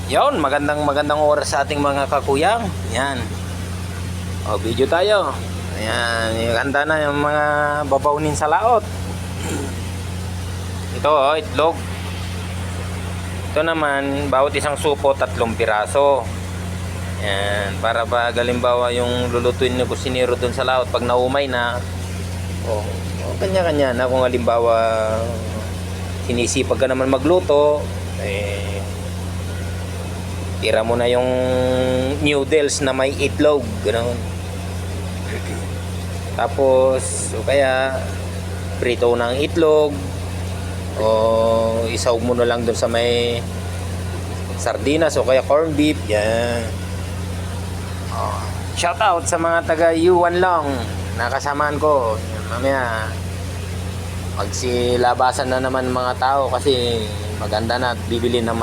Yon, magandang oras sa ating mga kakuyang. Yan. O, video tayo. Ayan, handa na yung mga babaunin sa laot. Ito, itlog. Ito naman, bawat isang supo, 3 piraso. Ayan, para pag halimbawa yung lulutuin ng kusinero dun sa laot, pag naumay na, kanya-kanya na. Kung halimbawa, sinisipag ka naman magluto, tira mo na yung noodles na may itlog, ganoon. Tapos o kaya prito ng itlog o isaw mo na lang doon sa may sardinas o kaya corned beef. Yan. Shout out sa mga taga Yuan Long na kasamaan ko. Mamaya magsilabasan na naman mga tao kasi maganda na at bibili ng